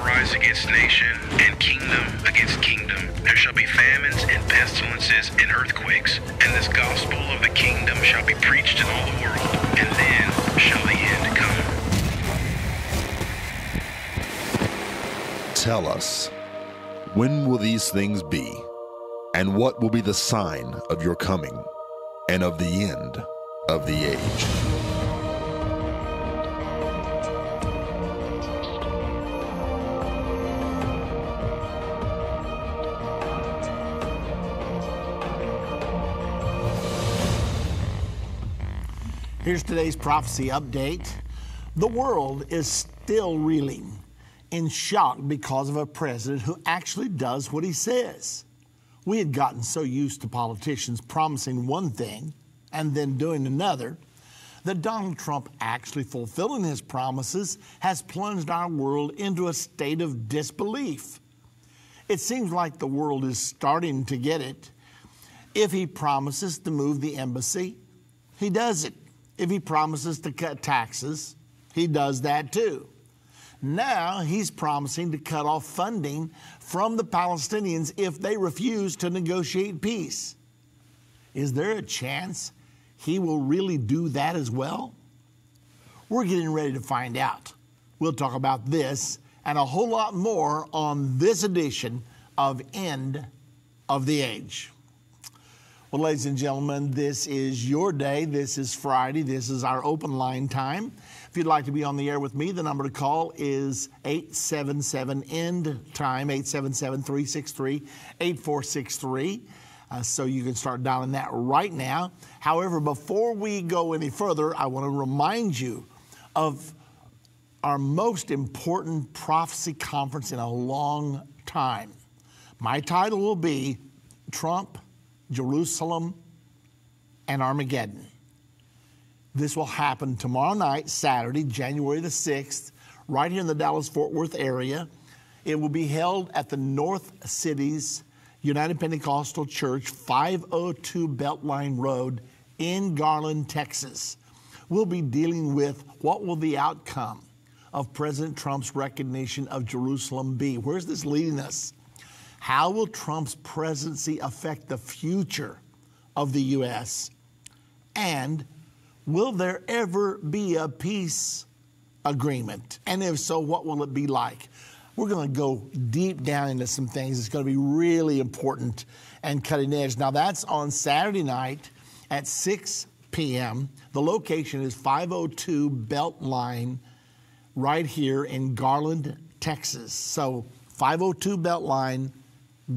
rise against nation, and kingdom against kingdom. There shall be famines and pestilences and earthquakes, and this gospel of the kingdom shall be preached in all the world, and then shall the end come. Tell us, when will these things be? And what will be the sign of your coming and of the end of the age? Here's today's prophecy update. The world is still reeling in shock because of a president who actually does what he says. We had gotten so used to politicians promising one thing and then doing another that Donald Trump actually fulfilling his promises has plunged our world into a state of disbelief. It seems like the world is starting to get it. If he promises to move the embassy, he does it. If he promises to cut taxes, he does that too. Now he's promising to cut off funding from the Palestinians if they refuse to negotiate peace. Is there a chance he will really do that as well? We're getting ready to find out. We'll talk about this and a whole lot more on this edition of End of the Age. Well, ladies and gentlemen, this is your day. This is Friday. This is our open line time. If you'd like to be on the air with me, the number to call is 877-END-TIME, 877-363-8463. So you can start dialing that right now. However, before we go any further, I want to remind you of our most important prophecy conference in a long time. My title will be Trump, Jerusalem, and Armageddon. This will happen tomorrow night, Saturday, January the 6th, right here in the Dallas-Fort Worth area. It will be held at the North Cities United Pentecostal Church, 502 Beltline Road in Garland, Texas. We'll be dealing with what will the outcome of President Trump's recognition of Jerusalem be? Where's this leading us? How will Trump's presidency affect the future of the U.S.? And will there ever be a peace agreement? And if so, what will it be like? We're going to go deep down into some things. It's going to be really important and cutting edge. Now, that's on Saturday night at 6 p.m. The location is 502 Beltline right here in Garland, Texas. So 502 Beltline,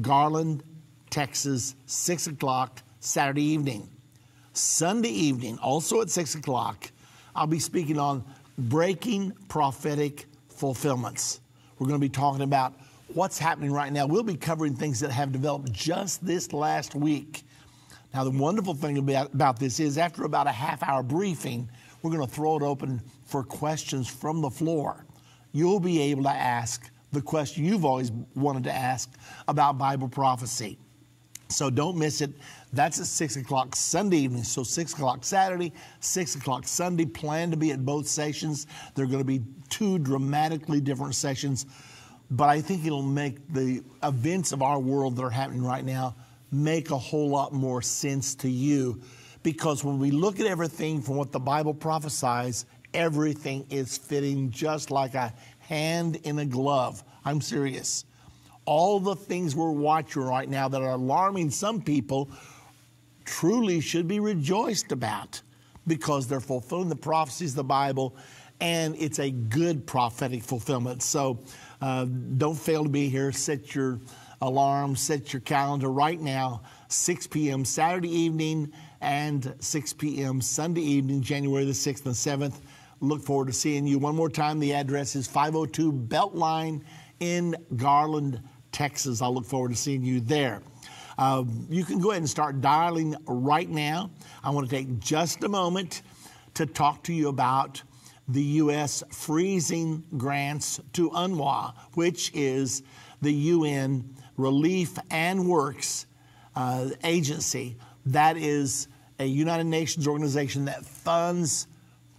Garland, Texas, 6 o'clock Saturday evening. Sunday evening, also at 6 o'clock, I'll be speaking on breaking prophetic fulfillments. We're going to be talking about what's happening right now. We'll be covering things that have developed just this last week. Now, the wonderful thing about this is after about a half-hour briefing, we're going to throw it open for questions from the floor. You'll be able to ask the question you've always wanted to ask about Bible prophecy. So don't miss it. That's at 6 o'clock Sunday evening. So 6 o'clock Saturday, 6 o'clock Sunday. Plan to be at both sessions. They're going to be two dramatically different sessions. But I think it'll make the events of our world that are happening right now make a whole lot more sense to you. Because when we look at everything from what the Bible prophesies, everything is fitting just like a hand in a glove. I'm serious. All the things we're watching right now that are alarming some people truly should be rejoiced about because they're fulfilling the prophecies of the Bible, and it's a good prophetic fulfillment. So don't fail to be here. Set your alarm, set your calendar right now, 6 p.m. Saturday evening and 6 p.m. Sunday evening, January the 6th and 7th. Look forward to seeing you. One more time, the address is 502 Beltline in Garland, Texas. I'll look forward to seeing you there. You can go ahead and start dialing right now. I want to take just a moment to talk to you about the U.S. freezing grants to UNRWA, which is the UN Relief and Works Agency. That is a United Nations organization that funds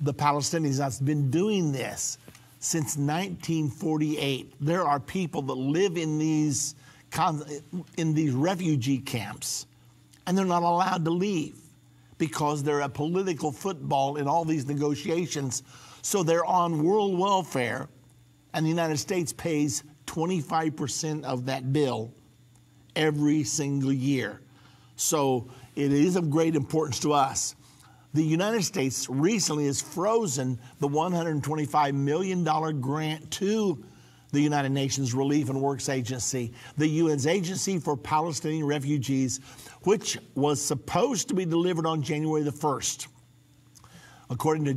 the Palestinians. That's been doing this since 1948. There are people that live in these refugee camps, and they're not allowed to leave because they're a political football in all these negotiations. So they're on world welfare, and the United States pays 25% of that bill every single year. So it is of great importance to us. The United States recently has frozen the $125 million grant to the United Nations Relief and Works Agency, the UN's Agency for Palestinian Refugees, which was supposed to be delivered on January the 1st. According to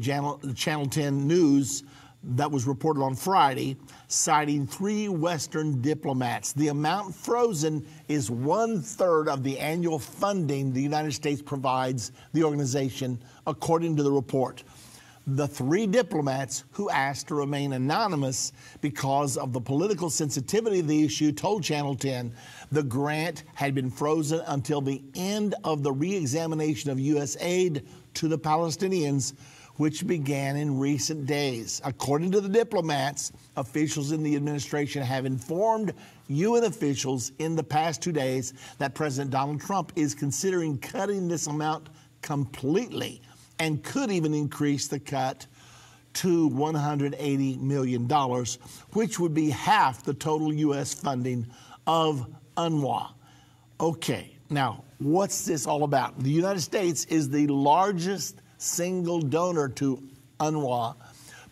Channel 10 News, that was reported on Friday, citing 3 Western diplomats. The amount frozen is 1/3 of the annual funding the United States provides the organization, according to the report. The 3 diplomats who asked to remain anonymous because of the political sensitivity of the issue told Channel 10 the grant had been frozen until the end of the re-examination of U.S. aid to the Palestinians, which began in recent days. According to the diplomats, officials in the administration have informed UN officials in the past 2 days that President Donald Trump is considering cutting this amount completely and could even increase the cut to $180 million, which would be half the total U.S. funding of UNRWA. Okay, now, what's this all about? The United States is the largest single donor to UNRWA,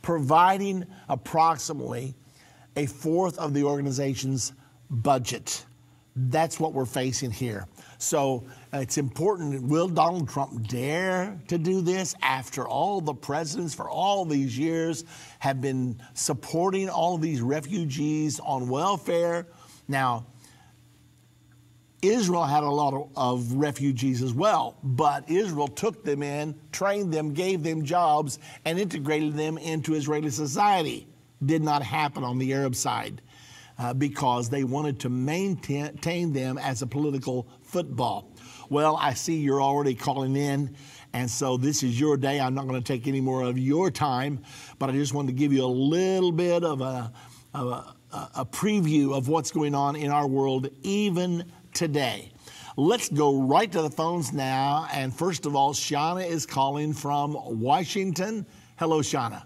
providing approximately 1/4 of the organization's budget. That's what we're facing here. So it's important. Will Donald Trump dare to do this after all the presidents for all these years have been supporting all of these refugees on welfare? Now, Israel had a lot of refugees as well, but Israel took them in, trained them, gave them jobs, and integrated them into Israeli society. Did not happen on the Arab side because they wanted to maintain them as a political football. Well, I see you're already calling in, and so this is your day. I'm not going to take any more of your time, but I just wanted to give you a little bit of a preview of what's going on in our world even today. Let's go right to the phones now. And first of all, Shauna is calling from Washington. Hello, Shauna.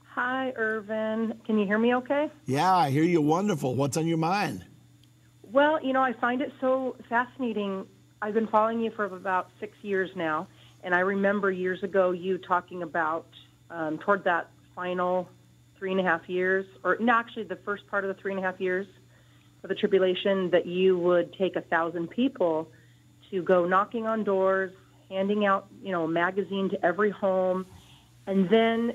Hi, Irvin. Can you hear me okay? Yeah, I hear you. Wonderful. What's on your mind? Well, I find it so fascinating. I've been following you for about 6 years now, and I remember years ago you talking about toward that final 3.5 years, or no, actually the first part of the 3.5 years of the tribulation, that you would take 1,000 people to go knocking on doors, handing out, a magazine to every home. And then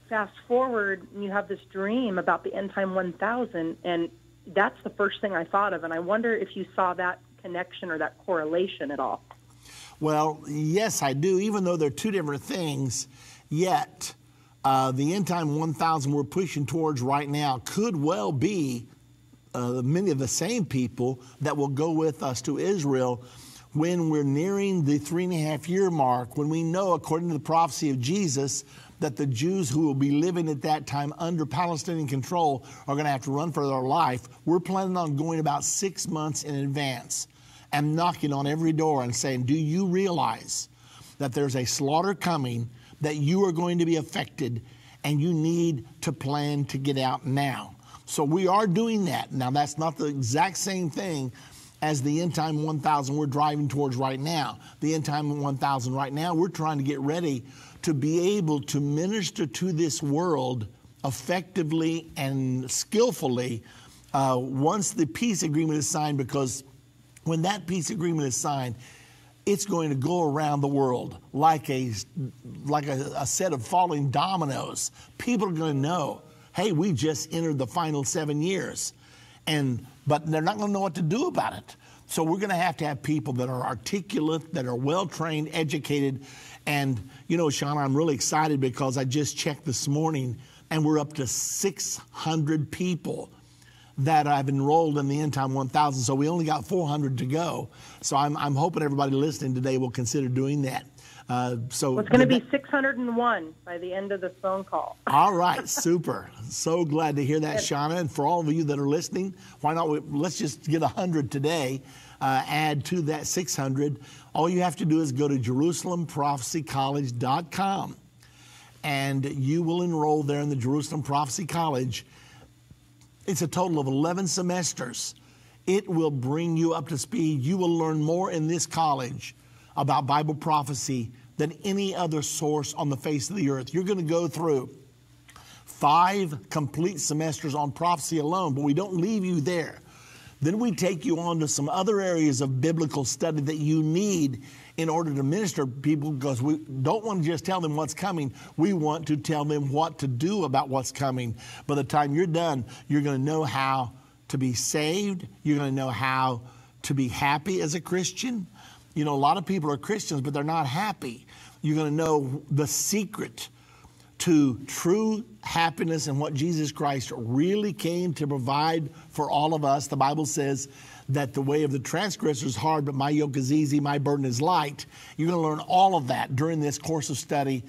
fast forward, and you have this dream about the end time 1,000. And that's the first thing I thought of. And I wonder if you saw that connection or that correlation at all. Well, yes, I do. Even though they're two different things, yet the end time 1,000 we're pushing towards right now could well be many of the same people that will go with us to Israel when we're nearing the 3.5-year mark, when we know, according to the prophecy of Jesus, that the Jews who will be living at that time under Palestinian control are going to have to run for their life. We're planning on going about 6 months in advance and knocking on every door and saying, do you realize that there's a slaughter coming, that you are going to be affected, and you need to plan to get out now? So we are doing that. Now, that's not the exact same thing as the end time 1,000 we're driving towards right now. The end time 1,000 right now, we're trying to get ready to be able to minister to this world effectively and skillfully once the peace agreement is signed, because when that peace agreement is signed, it's going to go around the world like a set of falling dominoes. People are going to know, hey, we just entered the final 7 years, but they're not going to know what to do about it. So we're going to have people that are articulate, that are well-trained, educated. And, Shauna, I'm really excited because I just checked this morning, and we're up to 600 people that I've enrolled in the End Time 1000. So we only got 400 to go. So I'm hoping everybody listening today will consider doing that. So it's going to be 601 by the end of this phone call. All right, super. So glad to hear that, Shauna. And for all of you that are listening, why not? Let's just get 100 today. Add to that 600. All you have to do is go to JerusalemProphecyCollege.com, and you will enroll there in the Jerusalem Prophecy College. It's a total of 11 semesters. It will bring you up to speed. You will learn more in this college about Bible prophecy than any other source on the face of the earth. You're going to go through 5 complete semesters on prophecy alone, but we don't leave you there. Then we take you on to some other areas of biblical study that you need in order to minister to people, because we don't want to just tell them what's coming. We want to tell them what to do about what's coming. By the time you're done, you're going to know how to be saved. You're going to know how to be happy as a Christian. You know, a lot of people are Christians, but they're not happy. You're going to know the secret to true happiness and what Jesus Christ really came to provide for all of us. The Bible says that the way of the transgressor is hard, but my yoke is easy, my burden is light. You're going to learn all of that during this course of study.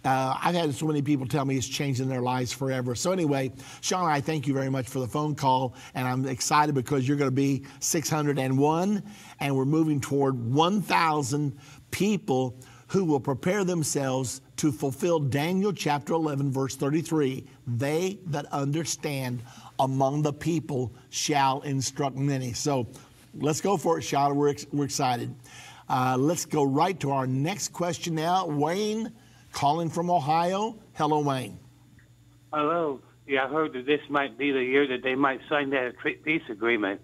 I've had so many people tell me it's changing their lives forever. So anyway, Sean, I thank you very much for the phone call, and I'm excited because you're going to be 601, and we're moving toward 1,000 people who will prepare themselves to fulfill Daniel chapter 11, verse 33. They that understand among the people shall instruct many. So let's go for it, Sean. We're excited. Let's go right to our next question now. Wayne, calling from Ohio. Hello, Wayne. Hello. Yeah, I heard that this might be the year that they might sign that peace agreement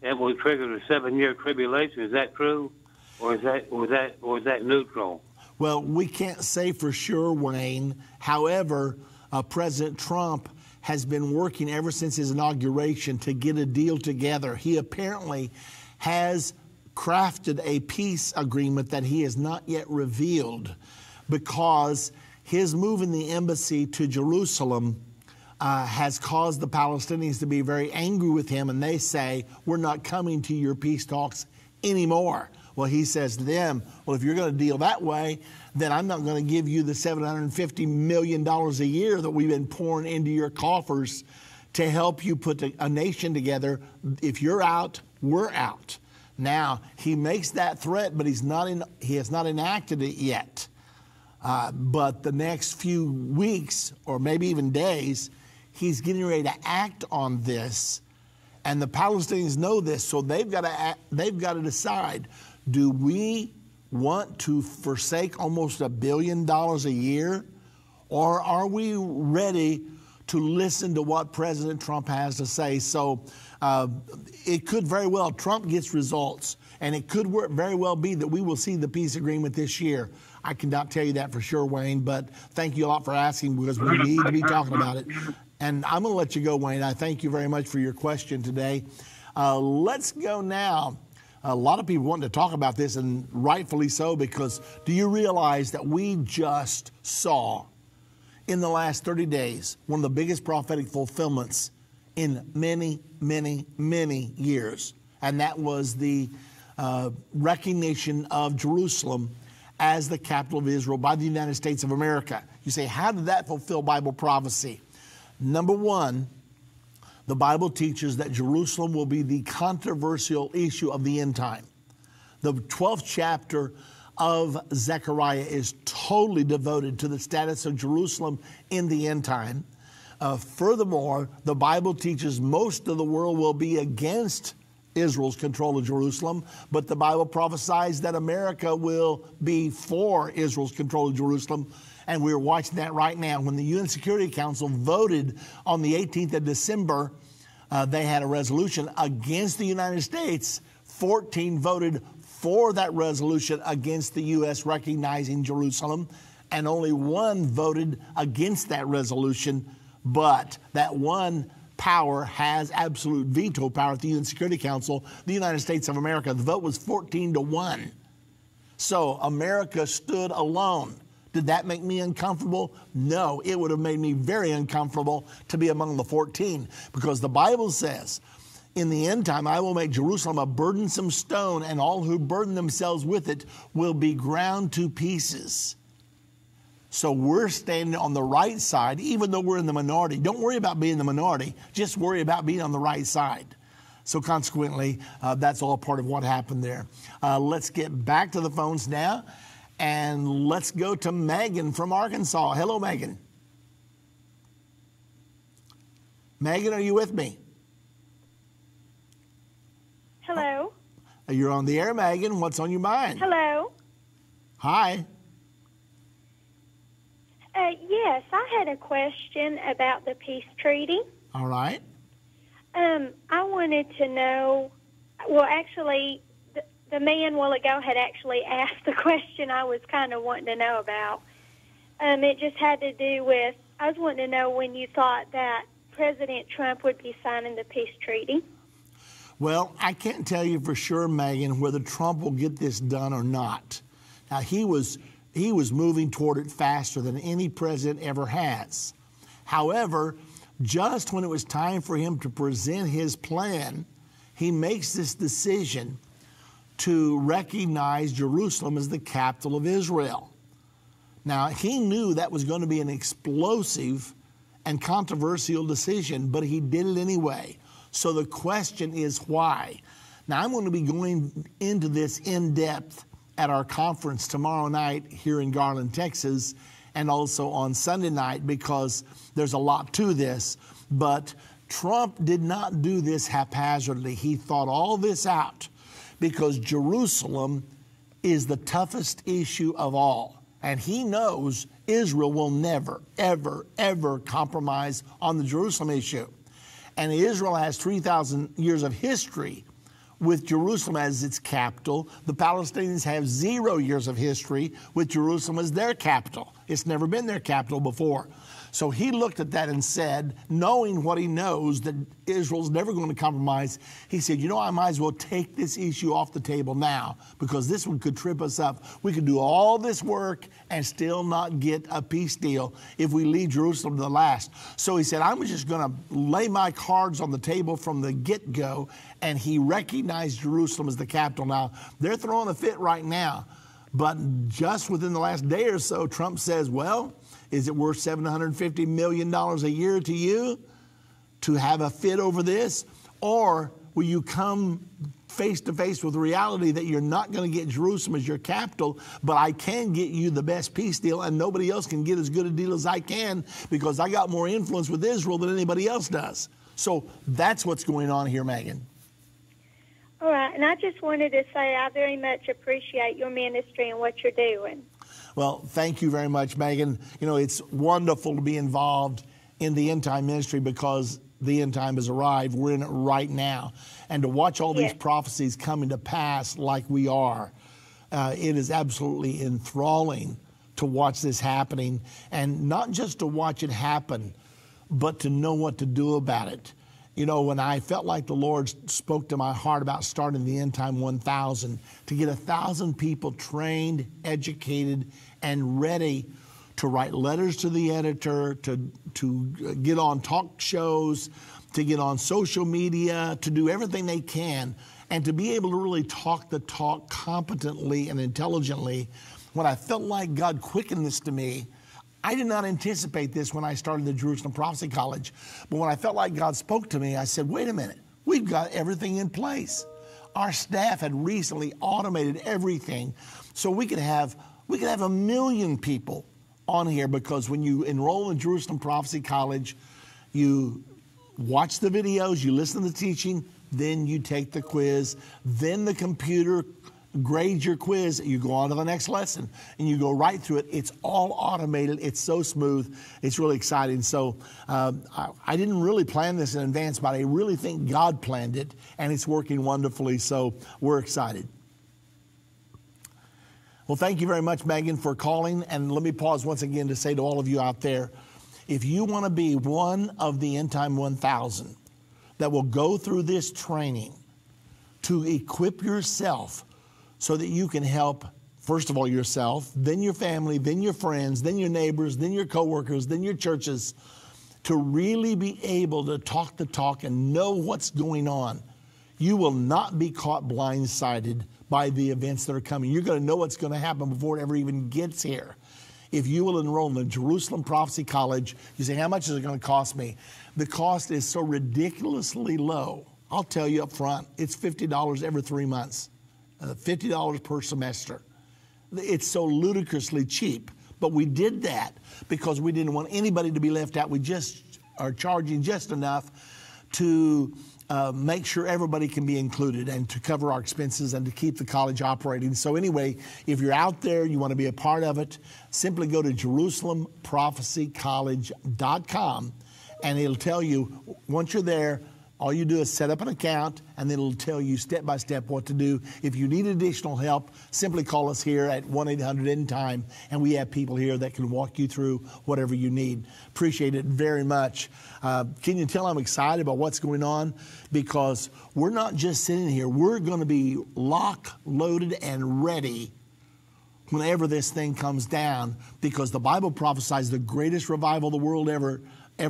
that will trigger the 7-year tribulation. Is that true, or is that neutral? Well, we can't say for sure, Wayne. However, President Trump has been working ever since his inauguration to get a deal together. He apparently has crafted a peace agreement that he has not yet revealed, because his moving the embassy to Jerusalem has caused the Palestinians to be very angry with him, and they say, we're not coming to your peace talks anymore. Well, he says to them, well, if you're going to deal that way, then I'm not going to give you the $750 million a year that we've been pouring into your coffers to help you put a nation together. If you're out, we're out. Now, he makes that threat, but he has not enacted it yet. But the next few weeks, or maybe even days, he's getting ready to act on this. And the Palestinians know this, so they've got to decide, do we want to forsake almost $1 billion a year, or are we ready to listen to what President Trump has to say? So it could very well, Trump gets results, and it could very well be that we will see the peace agreement this year. I cannot tell you that for sure, Wayne, but thank you a lot for asking, because we need to be talking about it. And I'm going to let you go, Wayne. I thank you very much for your question today. Let's go now. A lot of people want to talk about this, and rightfully so, because do you realize that we just saw in the last 30 days one of the biggest prophetic fulfillments in many, many, many years? And that was the recognition of Jerusalem as the capital of Israel by the United States of America. You say, how did that fulfill Bible prophecy? Number one, the Bible teaches that Jerusalem will be the controversial issue of the end time. The 12th chapter of Zechariah is totally devoted to the status of Jerusalem in the end time. Furthermore, the Bible teaches most of the world will be against Israel's control of Jerusalem, but the Bible prophesies that America will be for Israel's control of Jerusalem. And we're watching that right now. When the UN Security Council voted on the 18th of December, they had a resolution against the United States. 14 voted for that resolution against the U.S. recognizing Jerusalem, and only 1 voted against that resolution. But that one power has absolute veto power at the UN Security Council, the United States of America. The vote was 14-1. So America stood alone. Did that make me uncomfortable? No, it would have made me very uncomfortable to be among the 14, because the Bible says In the end time, I will make Jerusalem a burdensome stone, and all who burden themselves with it will be ground to pieces. So we're standing on the right side, even though we're in the minority. Don't worry about being the minority. Just worry about being on the right side. So consequently, that's all part of what happened there. Let's get back to the phones now, and let's go to Megan from Arkansas. Hello, Megan. Megan, are you with me? Hello. You're on the air, Megan. What's on your mind? Hello. Hi. Yes, I had a question about the peace treaty. All right. I wanted to know, well, actually, the man a while ago had actually asked the question I was kind of wanting to know about. It just had to do with, I was wanting to know when you thought that President Trump would be signing the peace treaty. Well, I can't tell you for sure, Megan, whether Trump will get this done or not. Now, he was moving toward it faster than any president ever has. However, just when it was time for him to present his plan, he makes this decision to recognize Jerusalem as the capital of Israel. Now, he knew that was going to be an explosive and controversial decision, but he did it anyway. So the question is why? Now, I'm going to be going into this in depth at our conference tomorrow night here in Garland, Texas, and also on Sunday night, because there's a lot to this. But Trump did not do this haphazardly. He thought all this out because Jerusalem is the toughest issue of all. And he knows Israel will never, ever, ever compromise on the Jerusalem issue. And Israel has 3,000 years of history with Jerusalem as its capital. The Palestinians have 0 years of history with Jerusalem as their capital. It's never been their capital before. So he looked at that and said, knowing what he knows, that Israel's never going to compromise, he said, you know, I might as well take this issue off the table now, because this one could trip us up. We could do all this work and still not get a peace deal if we leave Jerusalem to the last. So he said, I'm just going to lay my cards on the table from the get-go, and he recognized Jerusalem as the capital. Now, they're throwing a fit right now, but just within the last day or so, Trump says, well, is it worth $750 million a year to you to have a fit over this? Or will you come face to face with reality that you're not going to get Jerusalem as your capital, but I can get you the best peace deal, and nobody else can get as good a deal as I can because I got more influence with Israel than anybody else does. So that's what's going on here, Megan. All right, and I just wanted to say I very much appreciate your ministry and what you're doing. Well, thank you very much, Megan. You know, it's wonderful to be involved in the end time ministry because the end time has arrived. We're in it right now. And to watch all these prophecies coming to pass like we are, it is absolutely enthralling to watch this happening. And not just to watch it happen, but to know what to do about it. You know, when I felt like the Lord spoke to my heart about starting the End Time 1000, to get 1,000 people trained, educated, and ready to write letters to the editor, to get on talk shows, to get on social media, to do everything they can, and to be able to really talk the talk competently and intelligently. When I felt like God quickened this to me, I did not anticipate this when I started the Jerusalem Prophecy College. But when I felt like God spoke to me, I said, wait a minute, we've got everything in place. Our staff had recently automated everything. So we could have 1 million people on here, because when you enroll in Jerusalem Prophecy College, you watch the videos, you listen to the teaching, then you take the quiz, then the computer grade your quiz, you go on to the next lesson, and you go right through it. It's all automated. It's so smooth. It's really exciting. So I didn't really plan this in advance, but I really think God planned it, and it's working wonderfully. So we're excited. Well, thank you very much, Megan, for calling. And let me pause once again to say to all of you out there, if you want to be one of the End Time 1000 that will go through this training to equip yourself so that you can help, first of all, yourself, then your family, then your friends, then your neighbors, then your coworkers, then your churches, to really be able to talk the talk and know what's going on. You will not be caught blindsided by the events that are coming. You're going to know what's going to happen before it ever even gets here. If you will enroll in the Jerusalem Prophecy College, you say, how much is it going to cost me? The cost is so ridiculously low. I'll tell you up front, it's $50 every 3 months, $50 per semester. It's so ludicrously cheap. But we did that because we didn't want anybody to be left out. We just are charging just enough to make sure everybody can be included and to cover our expenses and to keep the college operating. So anyway, if you're out there, you want to be a part of it, simply go to JerusalemProphecyCollege.com and it'll tell you, once you're there, all you do is set up an account, and then it'll tell you step by step what to do. If you need additional help, simply call us here at 1-800-END-TIME, and we have people here that can walk you through whatever you need. Appreciate it very much. Can you tell I'm excited about what's going on? Because we're not just sitting here. We're going to be locked, loaded, and ready whenever this thing comes down, because the Bible prophesies the greatest revival the world ever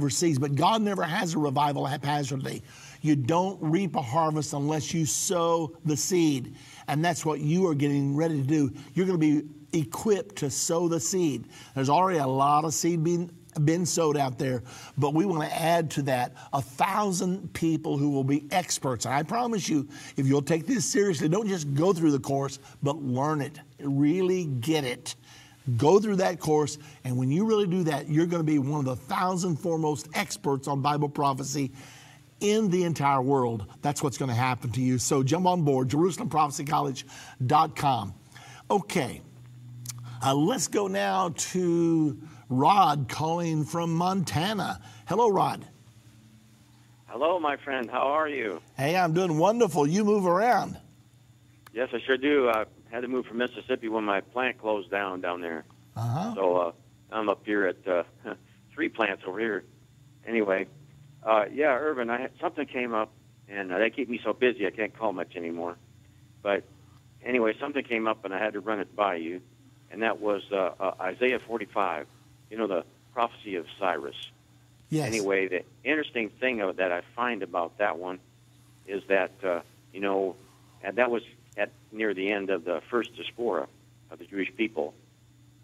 sees. But God never has a revival haphazardly. You don't reap a harvest unless you sow the seed. And that's what you are getting ready to do. You're going to be equipped to sow the seed. There's already a lot of seed been sowed out there, but we want to add to that 1,000 people who will be experts. And I promise you, if you'll take this seriously, don't just go through the course, but learn it. Really get it. Go through that course, and when you really do that, you're going to be one of the 1,000 foremost experts on Bible prophecy in the entire world. That's what's going to happen to you. So jump on board, JerusalemProphecyCollege.com. Okay, let's go now to Rod calling from Montana. Hello, Rod. Hello, my friend. How are you? Hey, I'm doing wonderful. You move around. Yes, I sure do. I had to move from Mississippi when my plant closed down there. Uh-huh. So I'm up here at 3 plants over here. Anyway, yeah, Irvin, something came up, and they keep me so busy I can't call much anymore. But anyway, something came up, and I had to run it by you, and that was Isaiah 45, the prophecy of Cyrus. Yes. Anyway, the interesting thing that I find about that one is that, and that was near the end of the first diaspora of the Jewish people.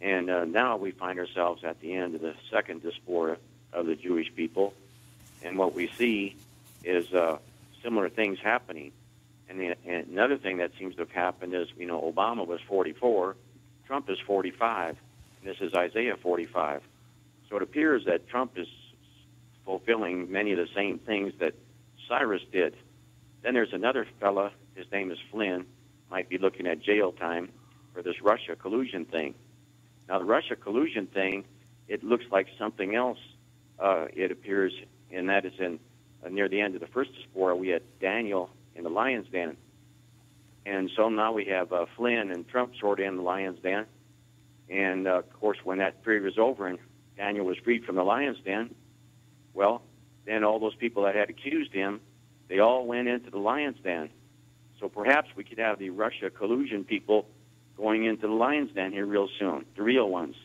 And now we find ourselves at the end of the second diaspora of the Jewish people. And what we see is similar things happening. And another thing that seems to have happened is, Obama was 44, Trump is 45, and this is Isaiah 45. So it appears that Trump is fulfilling many of the same things that Cyrus did. Then there's another fella, his name is Flynn, might be looking at jail time for this Russia collusion thing. Now, the Russia collusion thing, it looks like something else. It appears, and that is in near the end of the first diaspora, we had Daniel in the lion's den. And so now we have Flynn and Trump sort of in the lion's den. And, of course, when that period was over and Daniel was freed from the lion's den, well, then all those people that had accused him, they all went into the lion's den. So perhaps we could have the Russia collusion people going into the lion's den here real soon, the real ones.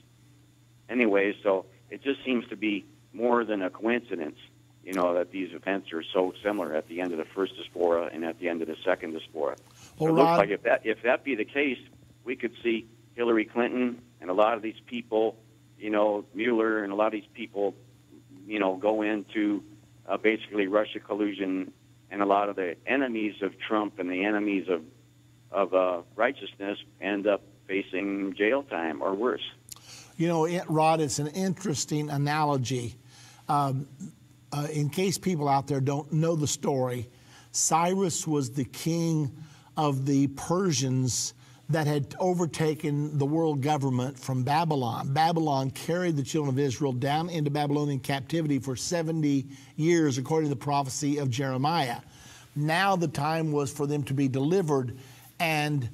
Anyway, so it just seems to be more than a coincidence, that these events are so similar at the end of the first diaspora and at the end of the second diaspora. So it looks like if that be the case, we could see Hillary Clinton and a lot of these people, Mueller and a lot of these people, go into basically Russia collusion, and a lot of the enemies of Trump and the enemies of righteousness end up facing jail time or worse. Rod, it's an interesting analogy. In case people out there don't know the story, Cyrus was the king of the Persians that had overtaken the world government from Babylon. Babylon carried the children of Israel down into Babylonian captivity for 70 years, according to the prophecy of Jeremiah. Now the time was for them to be delivered, and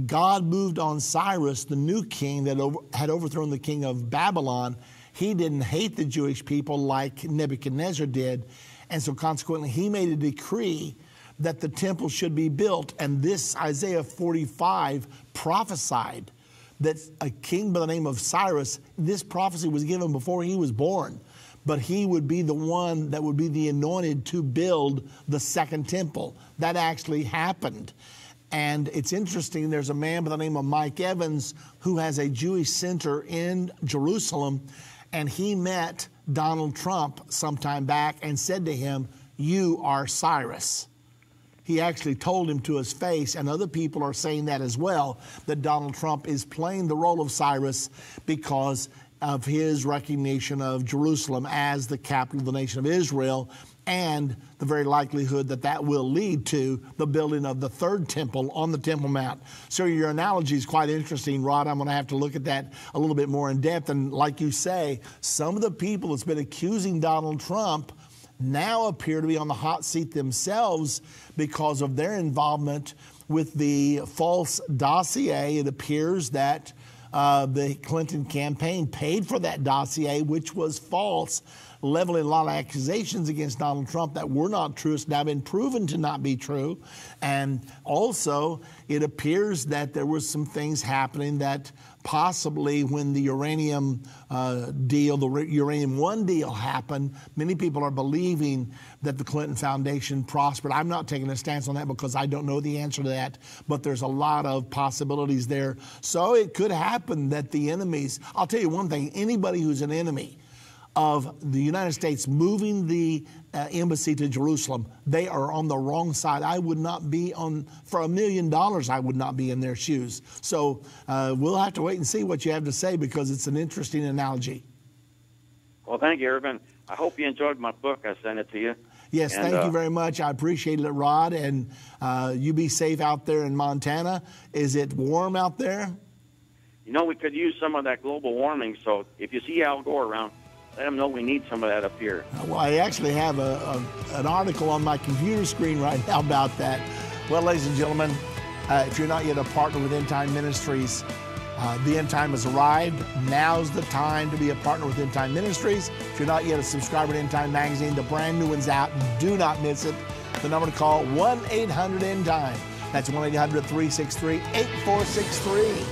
God moved on Cyrus, the new king that had overthrown the king of Babylon. He didn't hate the Jewish people like Nebuchadnezzar did, and so consequently he made a decree that the temple should be built. And this Isaiah 45 prophesied that a king by the name of Cyrus, this prophecy was given before he was born. but he would be the one that would be the anointed to build the second temple. That actually happened. And it's interesting, there's a man by the name of Mike Evans who has a Jewish center in Jerusalem, and he met Donald Trump sometime back and said to him, "You are Cyrus." He actually told him to his face, and other people are saying that as well, that Donald Trump is playing the role of Cyrus because of his recognition of Jerusalem as the capital of the nation of Israel, and the very likelihood that that will lead to the building of the third temple on the Temple Mount. So your analogy is quite interesting, Rod. I'm going to have to look at that a little bit more in depth. And like you say, some of the people that's been accusing Donald Trump now appear to be on the hot seat themselves because of their involvement with the false dossier. It appears that the Clinton campaign paid for that dossier, which was false, leveling a lot of accusations against Donald Trump that were not true. It's now been proven to not be true. And also, it appears that there were some things happening that possibly when the uranium deal, the Uranium One deal happened, many people are believing that the Clinton Foundation prospered. I'm not taking a stance on that because I don't know the answer to that, but there's a lot of possibilities there. So it could happen that the enemies, I'll tell you one thing, anybody who's an enemy of the United States moving the embassy to Jerusalem, they are on the wrong side. I would not be on, for $1 million, I would not be in their shoes. So we'll have to wait and see what you have to say because it's an interesting analogy. Well, thank you, Irvin. I hope you enjoyed my book. I sent it to you. Yes, and thank you very much. I appreciate it, Rod. And you be safe out there in Montana. Is it warm out there? You know, we could use some of that global warming. So if you see Al Gore around, let them know we need some of that up here. Well, I actually have an article on my computer screen right now about that. Well, ladies and gentlemen, if you're not yet a partner with End Time Ministries, the end time has arrived. Now's the time to be a partner with End Time Ministries. If you're not yet a subscriber to End Time Magazine, the brand new one's out. Do not miss it. The number to call, 1-800-END-TIME. That's 1-800-363-8463.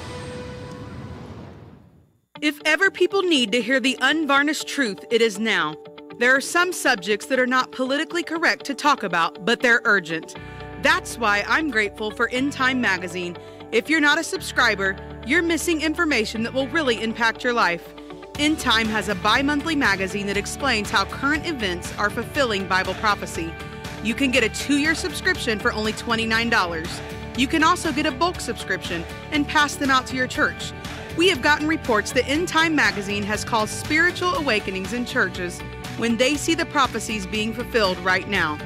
If ever people need to hear the unvarnished truth, it is now. There are some subjects that are not politically correct to talk about, but they're urgent. That's why I'm grateful for End Time Magazine. If you're not a subscriber, you're missing information that will really impact your life. End Time has a bi-monthly magazine that explains how current events are fulfilling Bible prophecy. You can get a 2-year subscription for only $29. You can also get a bulk subscription and pass them out to your church. We have gotten reports that End Time Magazine has caused spiritual awakenings in churches when they see the prophecies being fulfilled right now.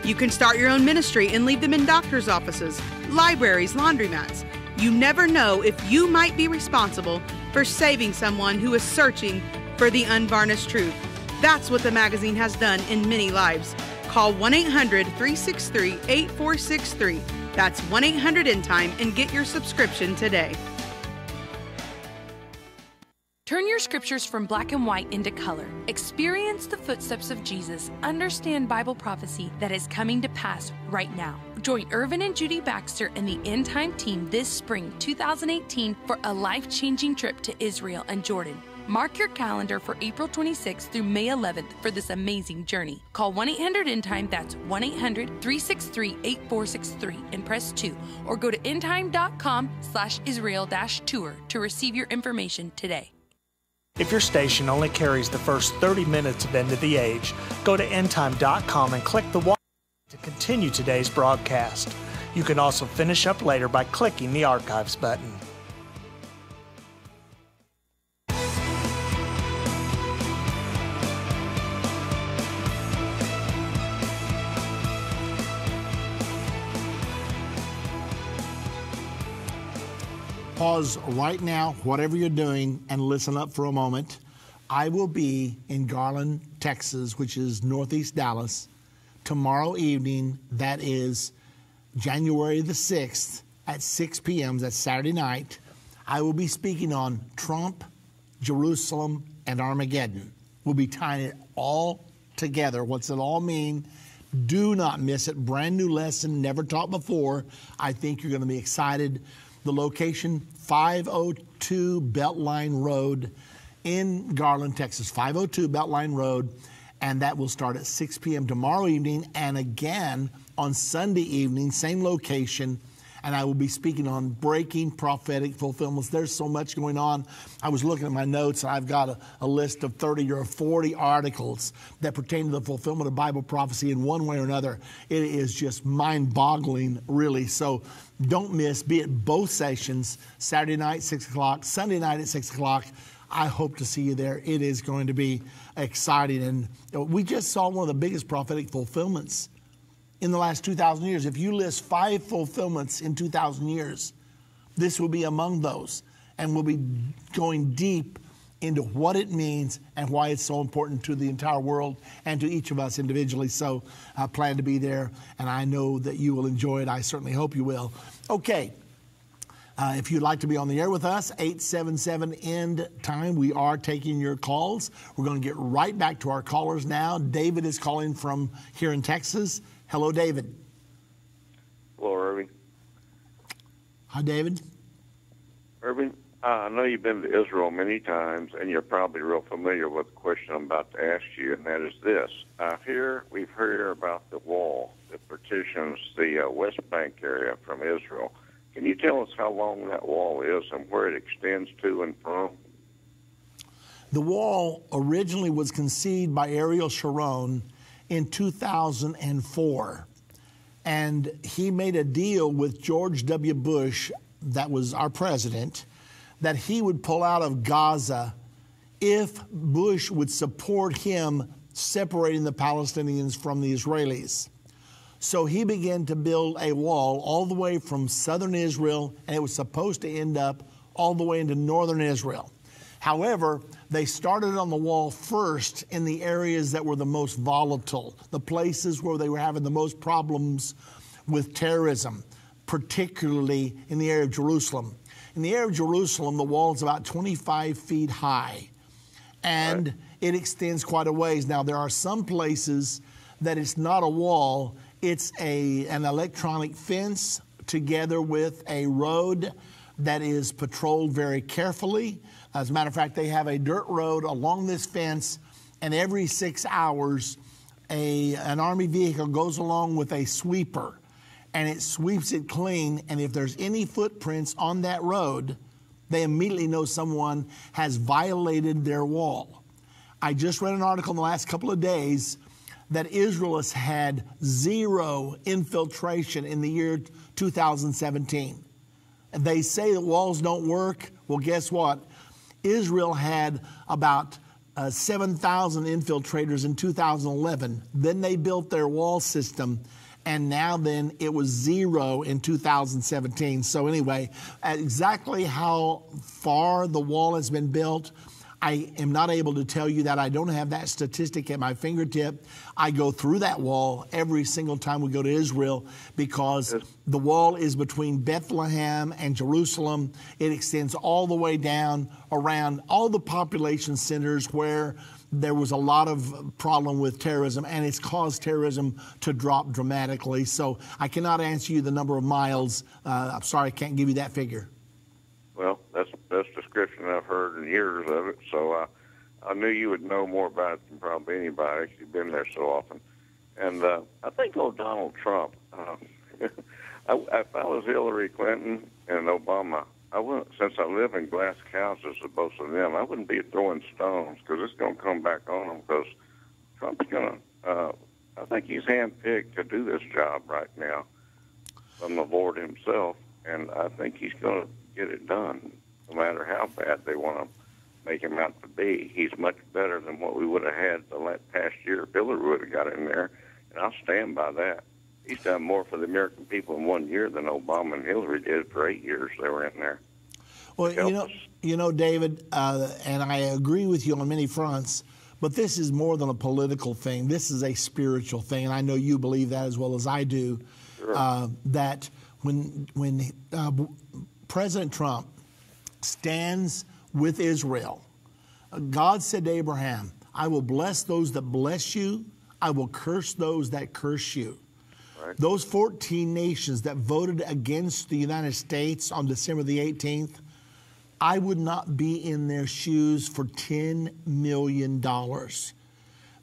You can start your own ministry and leave them in doctors' offices, libraries, laundromats. You never know if you might be responsible for saving someone who is searching for the unvarnished truth. That's what the magazine has done in many lives. Call 1-800-363-8463. That's 1-800-END-TIME and get your subscription today. Turn your scriptures from black and white into color. Experience the footsteps of Jesus. Understand Bible prophecy that is coming to pass right now. Join Irvin and Judy Baxter and the End Time team this spring 2018 for a life-changing trip to Israel and Jordan. Mark your calendar for April 26th through May 11th for this amazing journey. Call 1-800-END-TIME, that's 1-800-363-8463 and press 2, or go to endtime.com/Israel-tour to receive your information today. If your station only carries the first 30 minutes of End of the Age, go to endtime.com and click the watch to continue today's broadcast. You can also finish up later by clicking the Archives button. Pause right now, whatever you're doing, and listen up for a moment. I will be in Garland, Texas, which is northeast Dallas, tomorrow evening. That is January the 6th at 6 p.m. That's Saturday night. I will be speaking on Trump, Jerusalem, and Armageddon. We'll be tying it all together. What's it all mean? Do not miss it. Brand new lesson, never taught before. I think you're going to be excited. The location, 502 Beltline Road in Garland, Texas, 502 Beltline Road. And that will start at 6 p.m. tomorrow evening and again on Sunday evening, same location. And I will be speaking on breaking prophetic fulfillments. There's so much going on. I was looking at my notes, and I've got a list of 30 or 40 articles that pertain to the fulfillment of Bible prophecy in one way or another. It is just mind-boggling, really. So don't miss. Be at both sessions, Saturday night, 6 o'clock, Sunday night at 6 o'clock. I hope to see you there. It is going to be exciting. And we just saw one of the biggest prophetic fulfillments in the last 2,000 years. If you list 5 fulfillments in 2,000 years, this will be among those. And we'll be going deep into what it means and why it's so important to the entire world and to each of us individually. So I plan to be there, and I know that you will enjoy it. I certainly hope you will. Okay. If you'd like to be on the air with us, 877-END-TIME. We are taking your calls. We're going to get right back to our callers now. David is calling from here in Texas. Hello, David. Hello, Irvin. Hi, David. Irvin, I know you've been to Israel many times, and you're probably real familiar with the question I'm about to ask you, and that is this. We've heard about the wall that partitions the West Bank area from Israel. Can you tell us how long that wall is and where it extends to and from? The wall originally was conceived by Ariel Sharon in 2004. And he made a deal with George W. Bush, that was our president, that he would pull out of Gaza if Bush would support him separating the Palestinians from the Israelis. So he began to build a wall all the way from southern Israel, and it was supposed to end up all the way into northern Israel. However, they started on the wall first in the areas that were the most volatile, the places where they were having the most problems with terrorism, particularly in the area of Jerusalem. In the area of Jerusalem, the wall is about 25 feet high, and it extends quite a ways. Now, there are some places that it's not a wall, it's an electronic fence together with a road that is patrolled very carefully. As a matter of fact, they have a dirt road along this fence, and every 6 hours, an Army vehicle goes along with a sweeper, and it sweeps it clean. And if there's any footprints on that road, they immediately know someone has violated their wall. I just read an article in the last couple of days that Israel has had 0 infiltration in the year 2017. They say that walls don't work. Well, guess what? Israel had about 7,000 infiltrators in 2011. Then they built their wall system, and now then it was 0 in 2017. So anyway, exactly how far the wall has been built, I am not able to tell you that. I don't have that statistic at my fingertip. I go through that wall every single time we go to Israel because the wall is between Bethlehem and Jerusalem. It extends all the way down around all the population centers where there was a lot of problem with terrorism, and it's caused terrorism to drop dramatically. So I cannot answer you the number of miles. I'm sorry, I can't give you that figure. Well, that's the best description I've heard in years of it, so I knew you would know more about it than probably anybody because you've been there so often. And I think Donald Trump, if I was Hillary Clinton and Obama, since I live in glass houses with both of them, I wouldn't be throwing stones because it's going to come back on them because Trump's going to, I think he's handpicked to do this job right now from the Lord himself, and I think he's going to get it done, no matter how bad they want to make him out to be. He's much better than what we would have had the past year if Hillary would have got in there, and I'll stand by that. He's done more for the American people in 1 year than Obama and Hillary did for 8 years they were in there. Well, you know, David, and I agree with you on many fronts, but this is more than a political thing. This is a spiritual thing, and I know you believe that as well as I do. Sure. That when President Trump stands with Israel, God said to Abraham, I will bless those that bless you. I will curse those that curse you. Right. Those 14 nations that voted against the United States on December the 18th, I would not be in their shoes for $10 million.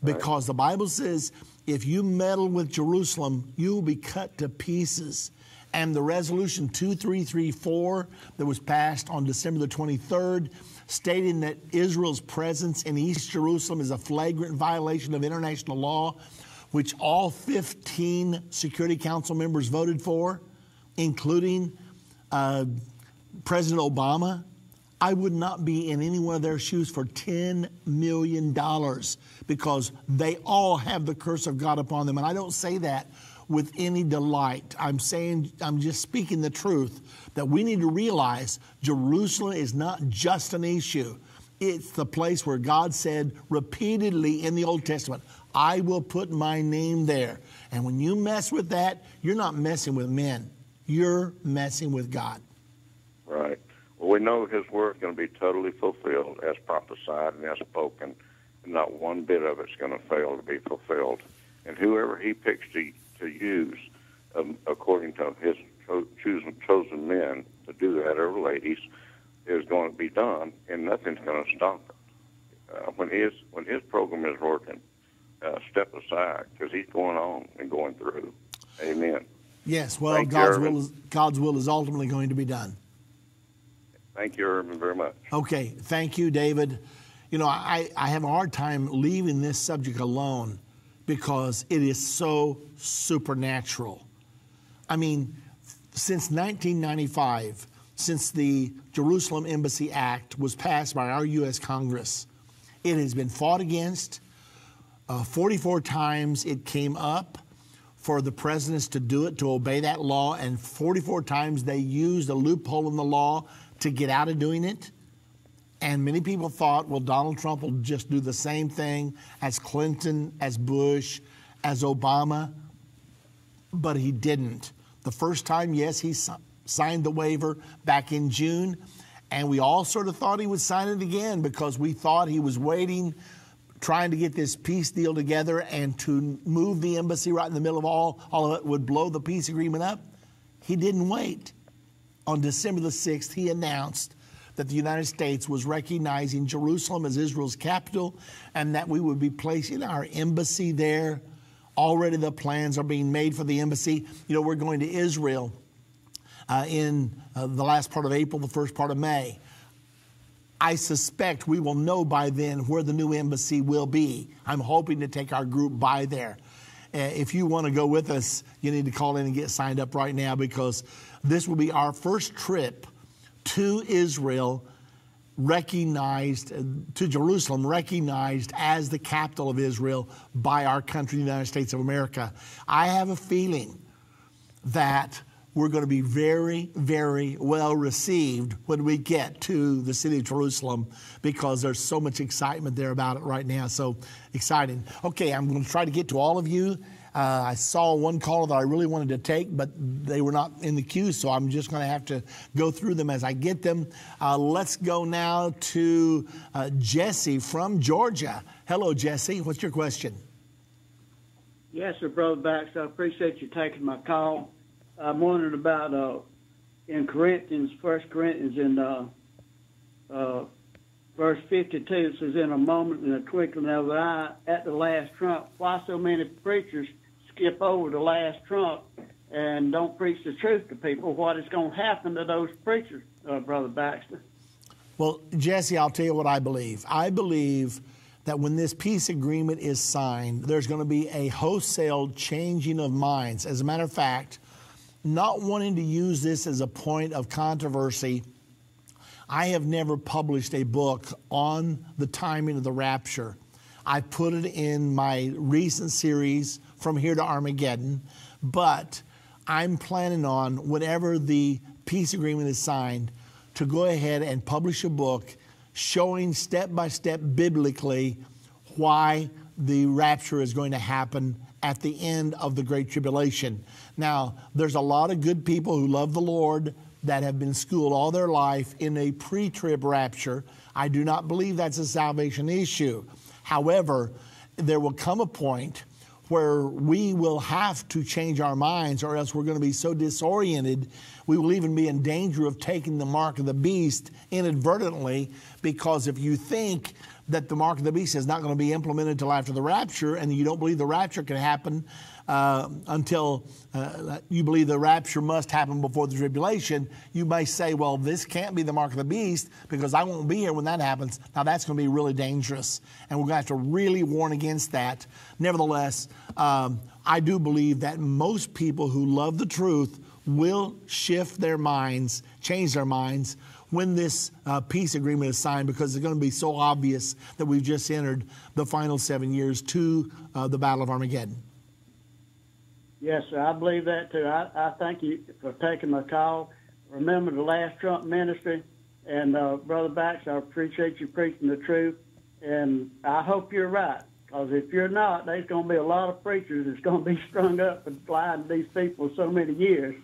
Because the Bible says, if you meddle with Jerusalem, you will be cut to pieces. And the resolution 2334 that was passed on December the 23rd, stating that Israel's presence in East Jerusalem is a flagrant violation of international law, which all 15 Security Council members voted for, including President Obama. I would not be in any one of their shoes for $10 million because they all have the curse of God upon them. And I don't say that with any delight. I'm just speaking the truth, that we need to realize Jerusalem is not just an issue. It's the place where God said repeatedly in the Old Testament, I will put my name there. And when you mess with that, you're not messing with men. You're messing with God. Right. Well, we know his word is going to be totally fulfilled as prophesied and as spoken. And not one bit of it's going to fail to be fulfilled. And whoever he picks to use, according to his chosen men, to do that, or ladies, is going to be done, and nothing's going to stop it. When his program is working, step aside, because he's going on and going through. Amen. Yes, well, God's will is ultimately going to be done. Thank you, Irvin, very much. Okay, thank you, David. You know, I have a hard time leaving this subject alone because it is so supernatural. I mean, since 1995, since the Jerusalem Embassy Act was passed by our U.S. Congress, it has been fought against. 44 times it came up for the presidents to do it, to obey that law, and 44 times they used a loophole in the law to get out of doing it. And many people thought, well, Donald Trump will just do the same thing as Clinton, as Bush, as Obama, but he didn't. The first time, yes, he signed the waiver back in June, and we all sort of thought he would sign it again because we thought he was waiting, trying to get this peace deal together, and to move the embassy right in the middle of all of it would blow the peace agreement up. He didn't wait. On December the 6th, he announced that the United States was recognizing Jerusalem as Israel's capital and that we would be placing our embassy there. Already the plans are being made for the embassy. You know, we're going to Israel in the last part of April, the first part of May. I suspect we will know by then where the new embassy will be. I'm hoping to take our group by there. If you want to go with us, you need to call in and get signed up right now, because this will be our first trip to Israel, recognized, to Jerusalem, recognized as the capital of Israel by our country, the United States of America. I have a feeling that we're going to be very, very well received when we get to the city of Jerusalem, because there's so much excitement there about it right now. So exciting. Okay, I'm going to try to get to all of you. I saw one caller that I really wanted to take, but they were not in the queue, so I'm just going to have to go through them as I get them. Let's go now to Jesse from Georgia. Hello, Jesse. What's your question? Yes, sir, Brother Baxter. I appreciate you taking my call. I'm wondering about in Corinthians, 1 Corinthians, in verse 52, it says, in a moment, in a twinkling of an eye, at the last trump. Why so many preachers skip over the last trump and don't preach the truth to people? What is going to happen to those preachers, Brother Baxter? Well, Jesse, I'll tell you what I believe. I believe that when this peace agreement is signed, there's going to be a wholesale changing of minds. As a matter of fact, not wanting to use this as a point of controversy, I have never published a book on the timing of the rapture. I put it in my recent series, From Here to Armageddon, but I'm planning on, whenever the peace agreement is signed, to go ahead and publish a book showing step by step biblically why the rapture is going to happen at the end of the Great Tribulation. Now, there's a lot of good people who love the Lord that have been schooled all their life in a pre-trib rapture. I do not believe that's a salvation issue. However, there will come a point where we will have to change our minds, or else we're going to be so disoriented, we will even be in danger of taking the mark of the beast inadvertently, because if you think that the mark of the beast is not going to be implemented until after the rapture, and you don't believe the rapture can happen until you believe the rapture must happen before the tribulation, you may say, well, this can't be the mark of the beast because I won't be here when that happens. Now, that's going to be really dangerous, and we're going to have to really warn against that. Nevertheless, I do believe that most people who love the truth will shift their minds, change their minds, when this peace agreement is signed, because it's going to be so obvious that we've just entered the final 7 years to the Battle of Armageddon. Yes, sir, I believe that too. I thank you for taking my call. Remember the last Trump ministry, and Brother Baxter, I appreciate you preaching the truth, and I hope you're right, because if you're not, there's going to be a lot of preachers that's going to be strung up and lying to these people so many years,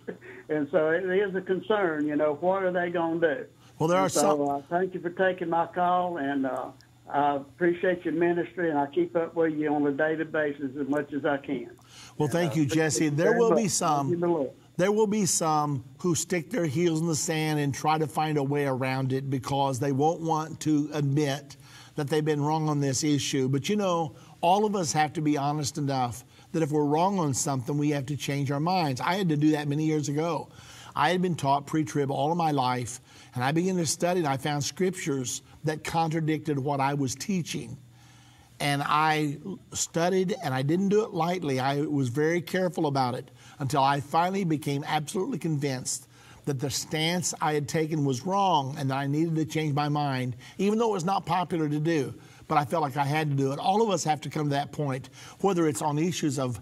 and so it is a concern, what are they going to do? Well, there are some. Thank you for taking my call, and I appreciate your ministry, and I keep up with you on a daily basis as much as I can. Well, thank you, Jesse. There will be some. There will be some who stick their heels in the sand and try to find a way around it because they won't want to admit that they've been wrong on this issue. But all of us have to be honest enough that if we're wrong on something, we have to change our minds. I had to do that many years ago. I had been taught pre-trib all of my life, and I began to study, and I found scriptures that contradicted what I was teaching. And I studied, and I didn't do it lightly. I was very careful about it until I finally became absolutely convinced that the stance I had taken was wrong and that I needed to change my mind, even though it was not popular to do. But I felt like I had to do it. All of us have to come to that point, whether it's on issues of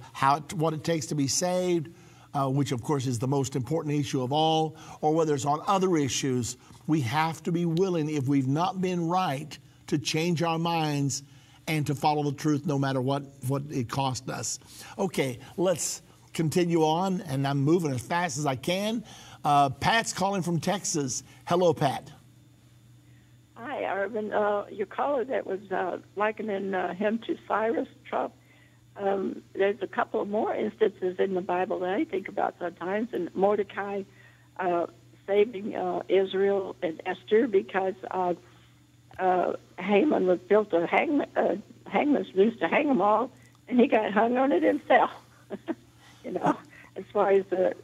what it takes to be saved, which of course is the most important issue of all, or whether it's on other issues. We have to be willing, if we've not been right, to change our minds and to follow the truth no matter what it cost us. Okay, let's continue on, and I'm moving as fast as I can. Pat's calling from Texas. Hello, Pat. Hi, Irvin. Your caller that was likening him to Cyrus Trump. There's a couple of more instances in the Bible that I think about sometimes, and Mordecai saving Israel and Esther because Haman was built a hangman's noose to hang them all, and he got hung on it himself. As far as the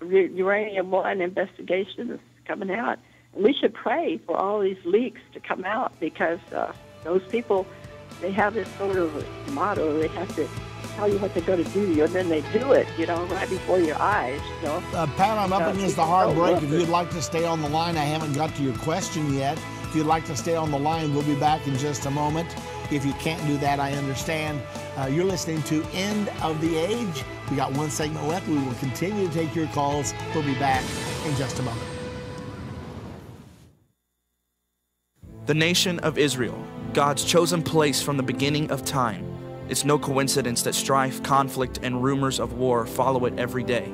uranium one investigation is coming out, and we should pray for all these leaks to come out because those people, they have this sort of motto. They have to tell you what they're going to do to you, and then they do it, right before your eyes. Pat, I'm up against the hard break. If you'd like to stay on the line, I haven't got to your question yet. If you'd like to stay on the line, we'll be back in just a moment. If you can't do that, I understand. You're listening to End of the Age. We got one segment left. We will continue to take your calls. We'll be back in just a moment. The nation of Israel, God's chosen place from the beginning of time. It's no coincidence that strife, conflict, and rumors of war follow it every day.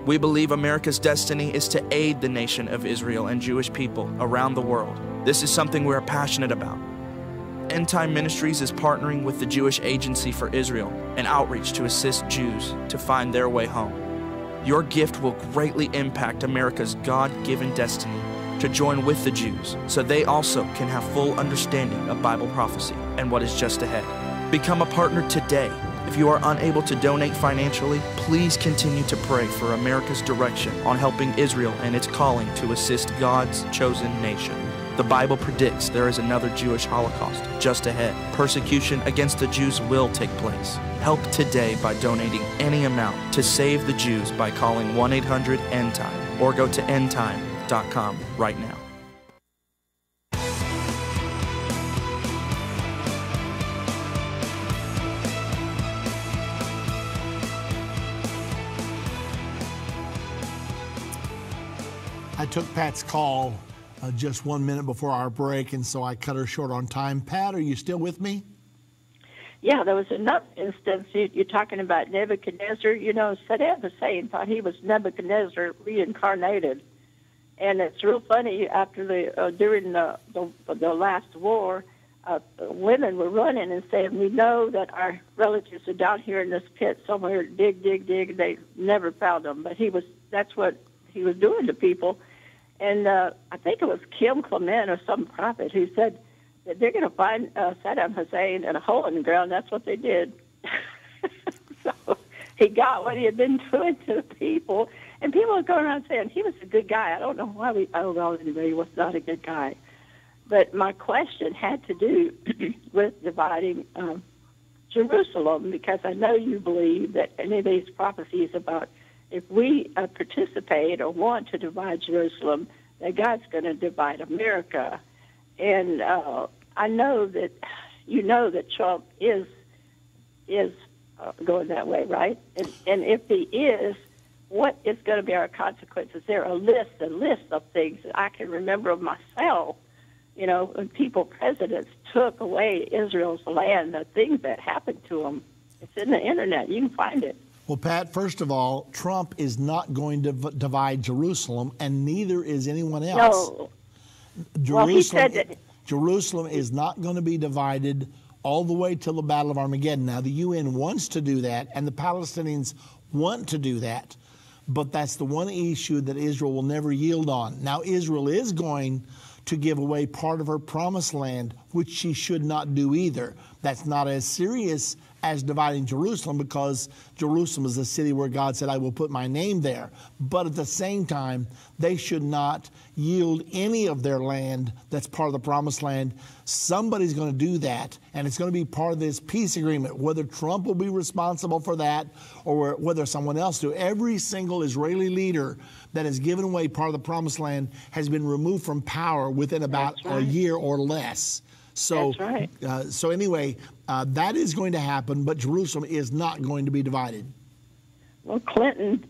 We believe America's destiny is to aid the nation of Israel and Jewish people around the world. This is something we are passionate about. End Time Ministries is partnering with the Jewish Agency for Israel and outreach to assist Jews to find their way home. Your gift will greatly impact America's God-given destiny to join with the Jews so they also can have full understanding of Bible prophecy and what is just ahead. Become a partner today. If you are unable to donate financially, please continue to pray for America's direction on helping Israel and its calling to assist God's chosen nation. The Bible predicts there is another Jewish Holocaust just ahead. Persecution against the Jews will take place. Help today by donating any amount to save the Jews by calling 1-800-END-TIME or go to endtime.com right now. I took Pat's call just 1 minute before our break, and so I cut her short on time. Pat, are you still with me? Yeah, there was another instance. You're talking about Nebuchadnezzar. Saddam Hussein thought he was Nebuchadnezzar reincarnated. And it's real funny, after during the last war, women were running and saying, we know that our relatives are down here in this pit somewhere, dig, dig, dig. They never found them, but that's what he was doing to people. And I think it was Kim Clement or some prophet who said that they're going to find Saddam Hussein in a hole in the ground. That's what they did. So he got what he had been doing to the people. And people were going around saying, he was a good guy. I don't know why anyway, he was not a good guy. But my question had to do with dividing Jerusalem, because I know you believe that any of these prophecies about if we participate or want to divide Jerusalem, that God's going to divide America. And I know that you know that Trump is going that way, right? And if he is, what is going to be our consequences? There are a list of things that I can remember of myself. You know, when presidents took away Israel's land, the things that happened to them. It's in the internet. You can find it. Well, Pat, first of all, Trump is not going to divide Jerusalem, and neither is anyone else. No. Jerusalem, he said that. Jerusalem is not going to be divided all the way till the Battle of Armageddon. Now, the UN wants to do that, and the Palestinians want to do that, but that's the one issue that Israel will never yield on. Now, Israel is going to give away part of her promised land, which she should not do either. That's not as serious as dividing Jerusalem, because Jerusalem is a city where God said, I will put my name there. But at the same time, they should not yield any of their land that's part of the promised land. Somebody's going to do that, and it's going to be part of this peace agreement. Whether Trump will be responsible for that or whether someone else do, every single Israeli leader that has given away part of the promised land has been removed from power within about a year or less. So, that's right. So anyway, that is going to happen, but Jerusalem is not going to be divided. Well, Clinton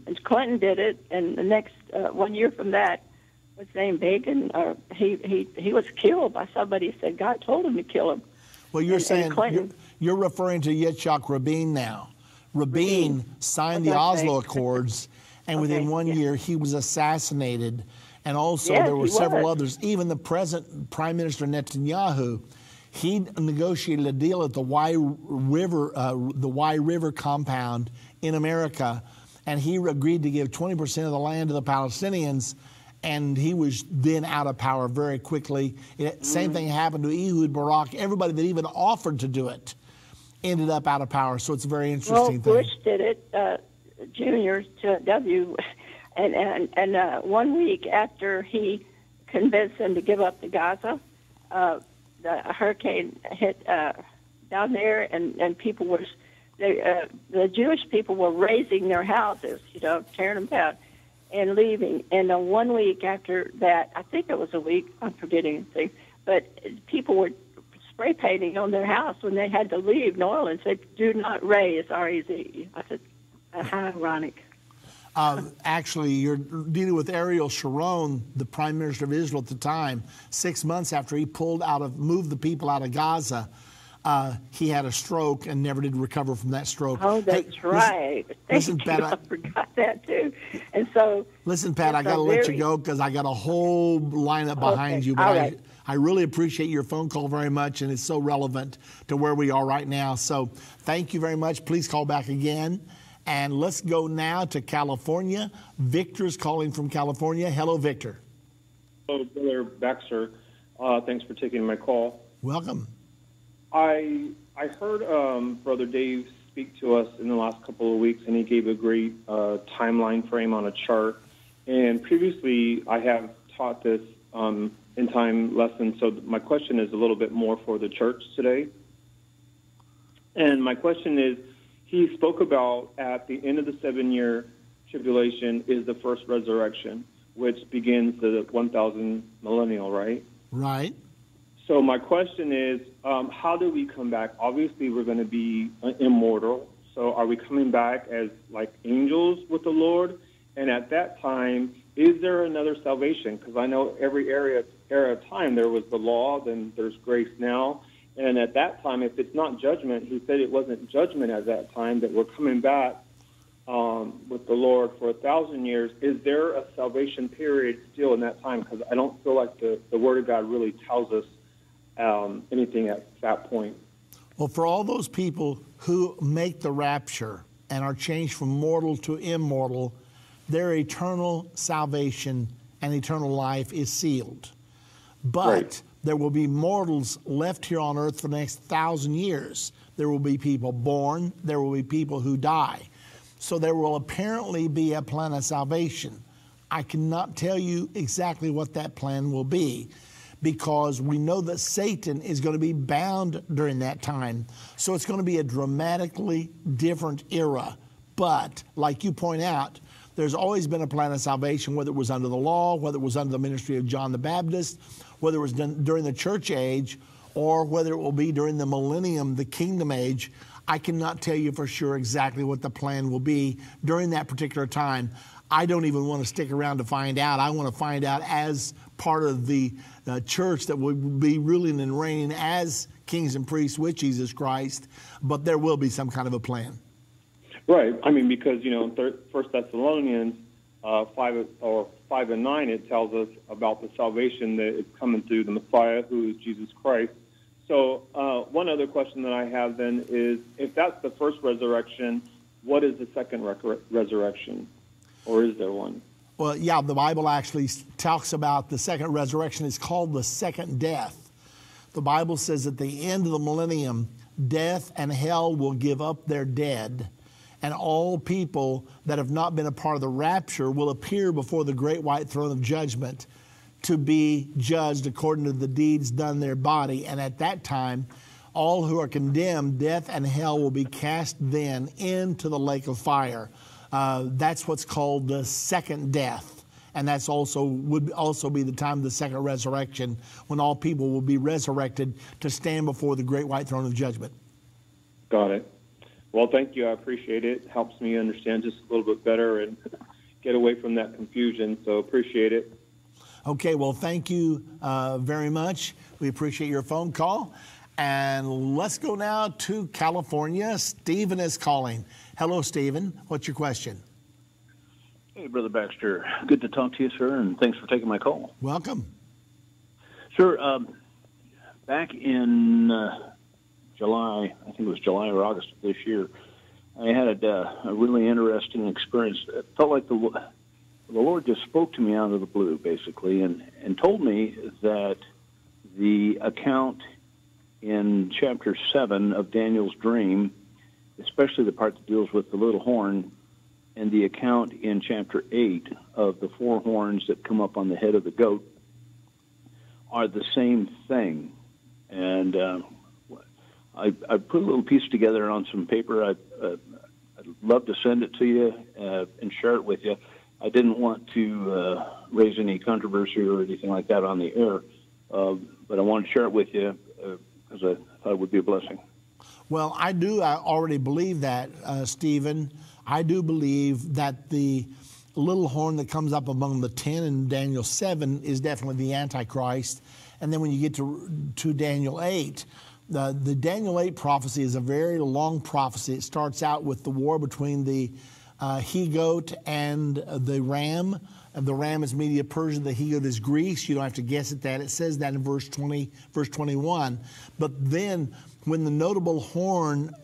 did it, and the next 1 year from that, what's his name, Bacon, he was killed by somebody who said God told him to kill him. Well, you're saying Clinton, you're referring to Yitzhak Rabin now. Rabin signed the Oslo Accords, and within 1 year he was assassinated. And also there were several others. Even the present Prime Minister Netanyahu, he negotiated a deal at the Wye River compound in America, and he agreed to give 20% of the land to the Palestinians, and he was then out of power very quickly. Same thing happened to Ehud Barak. Everybody that even offered to do it ended up out of power. So it's a very interesting thing. Bush did it, Junior to W. And 1 week after he convinced them to give up the Gaza, the hurricane hit down there, and people were, the Jewish people were raising their houses, tearing them down and leaving. And 1 week after that, I think it was a week, I'm forgetting anything, but people were spray painting on their house when they had to leave New Orleans. They do not raise, R-E-Z. I said, how ironic. Actually, you're dealing with Ariel Sharon, the Prime Minister of Israel at the time. 6 months after he moved the people out of Gaza, he had a stroke and never did recover from that stroke. Oh, that's right. Listen, Pat, I forgot that too. And so, listen, Pat, I got to let you go because I got a whole lineup behind you. But I really appreciate your phone call very much, and it's so relevant to where we are right now. So thank you very much. Please call back again. And let's go now to California. Victor's calling from California. Hello, Victor. Hello, Brother Baxter. Thanks for taking my call. Welcome. I heard Brother Dave speak to us in the last couple of weeks, and he gave a great timeline frame on a chart. And previously, I have taught this in time lesson, so my question is a little bit more for the church today. And my question is, he spoke about at the end of the 7-year tribulation is the first resurrection, which begins the 1,000 millennial, right? Right. So my question is, how do we come back? Obviously, we're going to be immortal. So are we coming back as like angels with the Lord? And at that time, is there another salvation? Because I know every era of time there was the law, then there's grace now. And at that time, if it's not judgment, he said it wasn't judgment at that time, that we're coming back with the Lord for 1,000 years. Is there a salvation period still in that time? Because I don't feel like the Word of God really tells us anything at that point. Well, for all those people who make the rapture and are changed from mortal to immortal, their eternal salvation and eternal life is sealed. But there will be mortals left here on earth for the next 1,000 years. There will be people born. There will be people who die. So there will apparently be a plan of salvation. I cannot tell you exactly what that plan will be, because we know that Satan is going to be bound during that time. So it's going to be a dramatically different era. But like you point out, there's always been a plan of salvation, whether it was under the law, whether it was under the ministry of John the Baptist, whether it was done during the church age, or whether it will be during the millennium, the kingdom age. I cannot tell you for sure exactly what the plan will be during that particular time. I don't even want to stick around to find out. I want to find out as part of the church that will be ruling and reigning as kings and priests with Jesus Christ, but there will be some kind of a plan. Right. I mean, because, in 1 Thessalonians 5 and 9, it tells us about the salvation that is coming through the Messiah, who is Jesus Christ. So one other question that I have then is, if that's the first resurrection, what is the second resurrection? Or is there one? Well, yeah, the Bible actually talks about the second resurrection. It's called the second death. The Bible says at the end of the millennium, death and hell will give up their dead, and all people that have not been a part of the rapture will appear before the great white throne of judgment to be judged according to the deeds done in their body. And at that time, all who are condemned, death and hell, will be cast then into the lake of fire. That's what's called the second death. And that's would also be the time of the second resurrection, when all people will be resurrected to stand before the great white throne of judgment. Got it. Well, thank you. I appreciate it. Helps me understand just a little bit better and get away from that confusion. So appreciate it. Okay, well, thank you very much. We appreciate your phone call. And let's go now to California. Stephen is calling. Hello, Stephen. What's your question? Hey, Brother Baxter. Good to talk to you, sir, and thanks for taking my call. Welcome. Sir, back in July, I think it was July or August of this year, I had a really interesting experience. It felt like the Lord just spoke to me out of the blue, basically, and told me that the account in chapter 7 of Daniel's dream, especially the part that deals with the little horn, and the account in chapter 8 of the 4 horns that come up on the head of the goat, are the same thing. And I put a little piece together on some paper. I'd love to send it to you and share it with you. I didn't want to raise any controversy or anything like that on the air, but I wanted to share it with you because I thought it would be a blessing. Well, I already believe that, Stephen. I do believe that the little horn that comes up among the 10 in Daniel 7 is definitely the Antichrist. And then when you get to Daniel 8, the Daniel 8 prophecy is a very long prophecy. It starts out with the war between the he-goat and the ram. And the ram is Media-Persia, the he-goat is Greece. You don't have to guess at that. It says that in verse 21. But then when the notable horn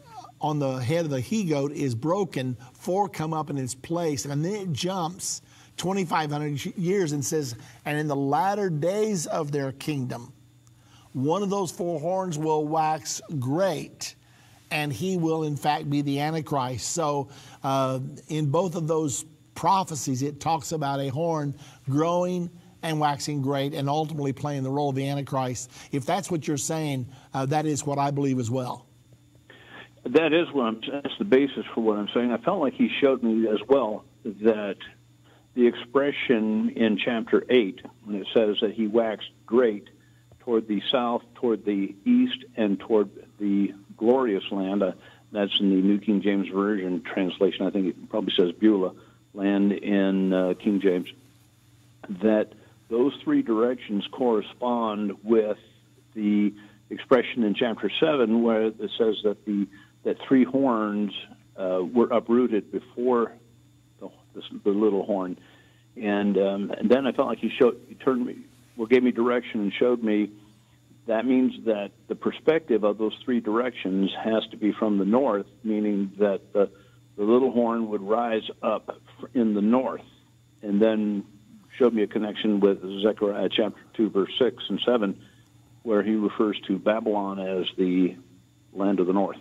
on the head of the he-goat is broken, 4 come up in its place, and then it jumps 2,500 years and says, and in the latter days of their kingdom, one of those 4 horns will wax great, and he will in fact be the Antichrist. So in both of those prophecies, it talks about a horn growing and waxing great and ultimately playing the role of the Antichrist. If that's what you're saying, that is what I believe as well. That is that's the basis for what I'm saying. I felt like he showed me as well that the expression in chapter 8, when it says that he waxed great toward the south, toward the east, and toward the glorious land, that's in the New King James Version translation. I think it probably says Beulah land in King James, that those 3 directions correspond with the expression in chapter 7 where it says that that 3 horns were uprooted before the little horn. And then I felt like he gave me direction and showed me that means that the perspective of those three directions has to be from the north, meaning that the little horn would rise up in the north. And then showed me a connection with Zechariah chapter 2, verse 6 and 7, where he refers to Babylon as the land of the north.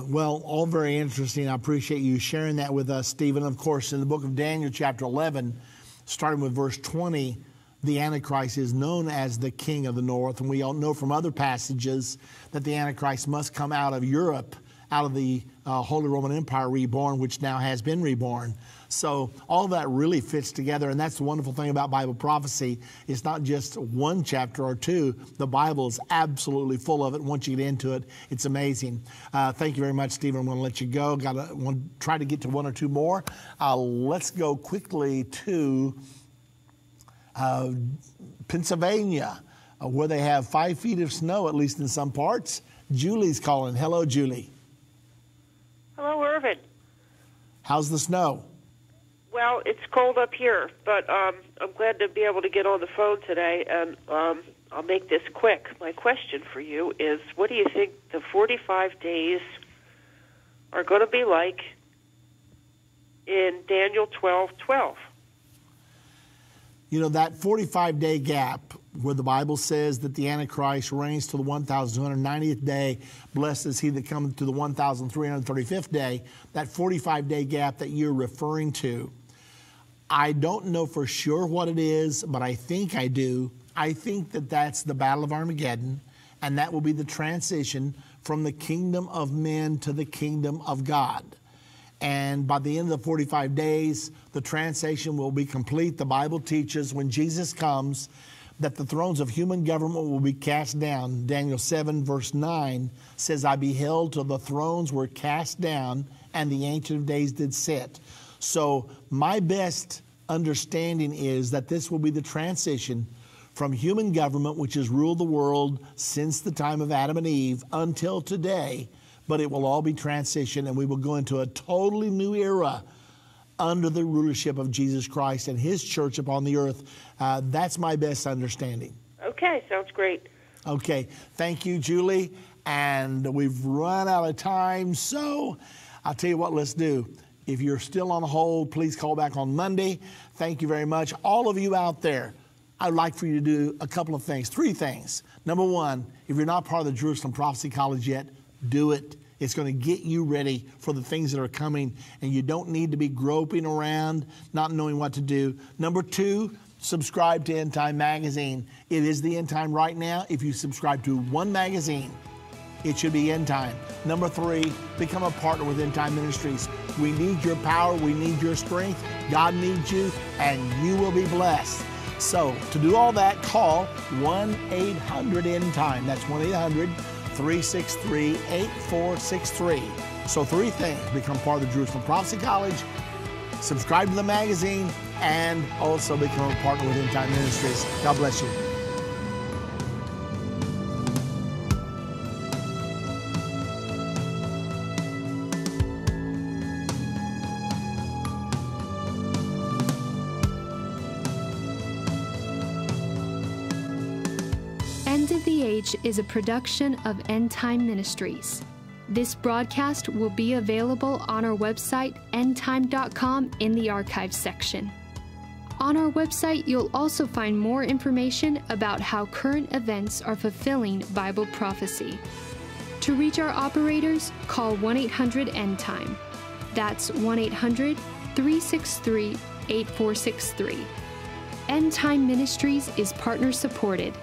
Well, all very interesting. I appreciate you sharing that with us, Stephen. Of course, in the book of Daniel, chapter 11, starting with verse 20, the Antichrist is known as the king of the north. And we all know from other passages that the Antichrist must come out of Europe, out of the Holy Roman Empire reborn, which now has been reborn. So all that really fits together, and that's the wonderful thing about Bible prophecy. It's not just one chapter or two. The Bible is absolutely full of it. Once you get into it, it's amazing. Thank you very much, Stephen. I'm going to let you go. Want to try to get to one or two more. Let's go quickly to Pennsylvania, where they have 5 feet of snow, at least in some parts. Julie's calling. Hello, Julie. Hello, Irvin. How's the snow? Well, it's cold up here, but I'm glad to be able to get on the phone today, and I'll make this quick. My question for you is, what do you think the 45 days are going to be like in Daniel 12:12? You know, that 45-day gap where the Bible says that the Antichrist reigns to the 1,290th day, blessed is he that cometh to the 1,335th day, that 45-day gap that you're referring to, I don't know for sure what it is, but I think I do. I think that that's the Battle of Armageddon, and that will be the transition from the kingdom of men to the kingdom of God. And by the end of the 45 days, the translation will be complete. The Bible teaches when Jesus comes that the thrones of human government will be cast down. Daniel 7 verse 9 says, I beheld till the thrones were cast down and the Ancient of Days did sit. So my best understanding is that this will be the transition from human government, which has ruled the world since the time of Adam and Eve until today, but it will all be transition, and we will go into a totally new era under the rulership of Jesus Christ and his church upon the earth. That's my best understanding. Okay, sounds great. Okay, thank you, Julie. And we've run out of time, so I'll tell you what, let's do. If you're still on hold, please call back on Monday. Thank you very much. All of you out there, I'd like for you to do a couple of things, 3 things. Number one, if you're not part of the Jerusalem Prophecy College yet, do it. It's going to get you ready for the things that are coming, and you don't need to be groping around, not knowing what to do. Number 2, subscribe to End Time Magazine. It is the End Time right now. If you subscribe to one magazine, it should be End Time. Number 3, become a partner with End Time Ministries. We need your power. We need your strength. God needs you, and you will be blessed. So to do all that, call 1-800-END-TIME. That's 1-800-363-8463. So 3 things. Become part of the Jerusalem Prophecy College, subscribe to the magazine, and also become a partner with End Time Ministries. God bless you. End of the Age is a production of End Time Ministries. This broadcast will be available on our website, endtime.com, in the archives section. On our website, you'll also find more information about how current events are fulfilling Bible prophecy. To reach our operators, call 1-800-END-TIME. That's 1-800-363-8463. End Time Ministries is partner supported.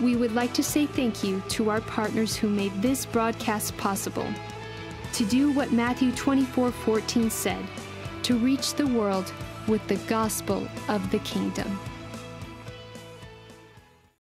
We would like to say thank you to our partners who made this broadcast possible. To do what Matthew 24:14 said, to reach the world with the gospel of the kingdom.